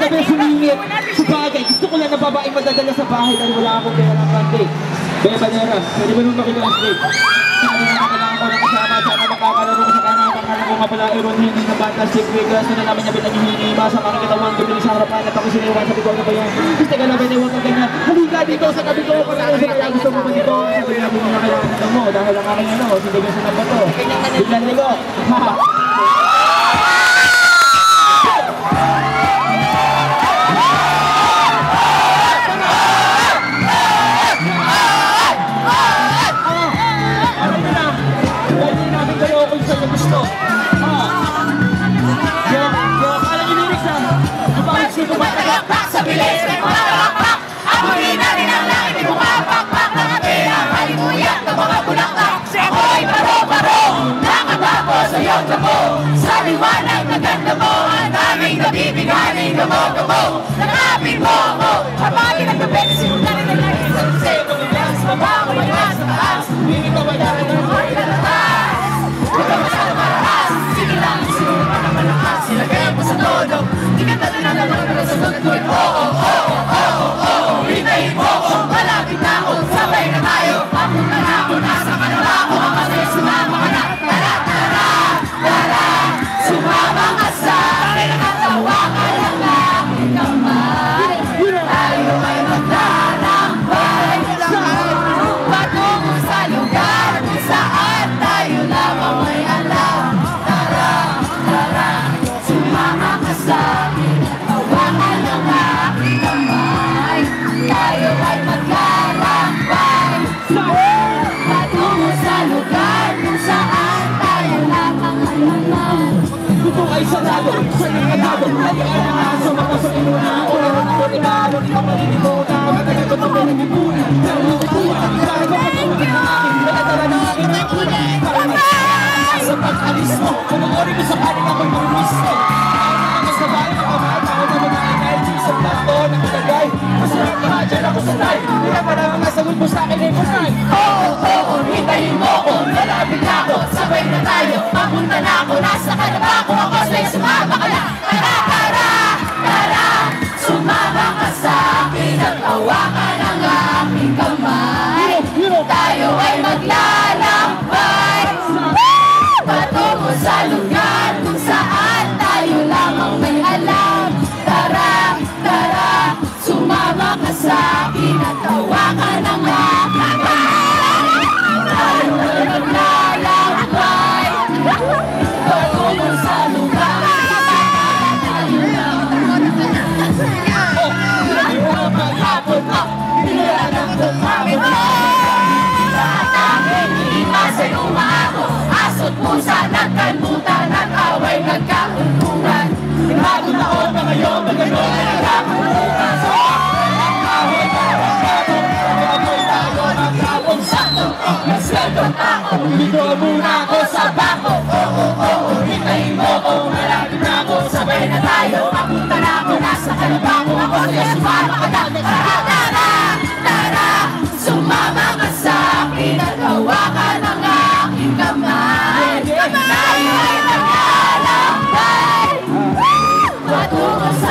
kami sumingit. Sabagay, gusto ko lang na babaeng madadala sa bahay dahil wala akong pera ng pante. Bea Banera, pwede ba nung makita ang straight? Sabi na kailangan ko na kasama, sana makakalaro ko sa kanang pangalan ko mapala iron hindi na fantastic figures na namin niya pinaghihingi. Basa parang kitawan, bibili sa harapan at ako siniwan, sabi ko ano ba yan? Gusto ka namin, huwag ka ganyan. Halika dito sa gabi ko, para sa kaya gusto mo ba dito? Sabi na mo na kailangan mo, dahil ang aking ano, sindigan sa nabato. Biglan ligo, ha! Sa liwanag na ganda mo, ang daming nabibigani, gamo-gamo. Nakapin mo ako, kapag nagkape, simulan na lang sa kusay. Pagbilang sa baba, kumalas sa taas, hindi ka wala ng buhay na lakas. Huwag ka masyado marahas, sige lang, sige pa naman lakas. Silagay mo sa todo, di ka tayo na naman na sa tutuin. Hintayin mo ako, malapit na ako, sabay na tayo. Papunta na ako, nasa kanila ako, kasi sumama ka na. Sumama ka sa akin, nakatawa ka lang aking kamay. Tayo ay maglalakbay patungo sa lugar kung saan tayo lamang ay alam. Tara, tara, sumama ka sa akin, nakatawa ka lang aking kamay. Tayo ay maglalakbay patungo sa lugar kung saan tayo lamang ay alam. Ito ay sarado, sa nangagado. Ay alam sa mga sa inuna. Oras na ko tinalo, di ko malilimutan. Matagal ko na pinag-ipunan. Pero nakutuwa, dahil ko patuloy na aking daladala na aking nakunan. Para nagsasabi sa pag-alis mo. Panoorin mo sa kanin ako'y marumisto. Ang mga sabay, makamahal ako na mga energy sa plato ng kalagay. Masarap ka, dyan ako sanay. Kaya para mga sagot mo sa akin ay punay. Oo, hintayin mo ko, malapit na ako, sabay na tayo. Papunta na ako, nasa kanaba ako, ako sa'y sumama ka na. Tara, tara, tara, sumama ka sa akin at hawakan ang aking kamay. Tayo ay maglalakbay patungo sa lugar kung saan tayo lamang may alam. Tara, tara, sumama ka sa akin at hawakan ang aking kamay. Tayo ay maglalakbay patungo sa lugar kung saan tayo lamang may alam. Maghapon ka, pinilaan ang tumapit mo. Lahat ang iniimasay umaako, aso't pusa nagkanbutan at away nagkakuntungan. Bagong taon na ngayon, magano'n na nagkakuntungan. Ang kahoy parang bato, amoy tayo ng kapong sakto. Nagseltong tao, dito muna ako sa bako. Oo, hintayin mo ko, malapit na ako, sabay na tayo. Papunta na ako, nasa kanaba ko, ako sa'yo sumama ka na. Tara, tara, tara, sumama ka sa akin at hawakan ang aking kamay. Tayo ay maglalakbay patungo sa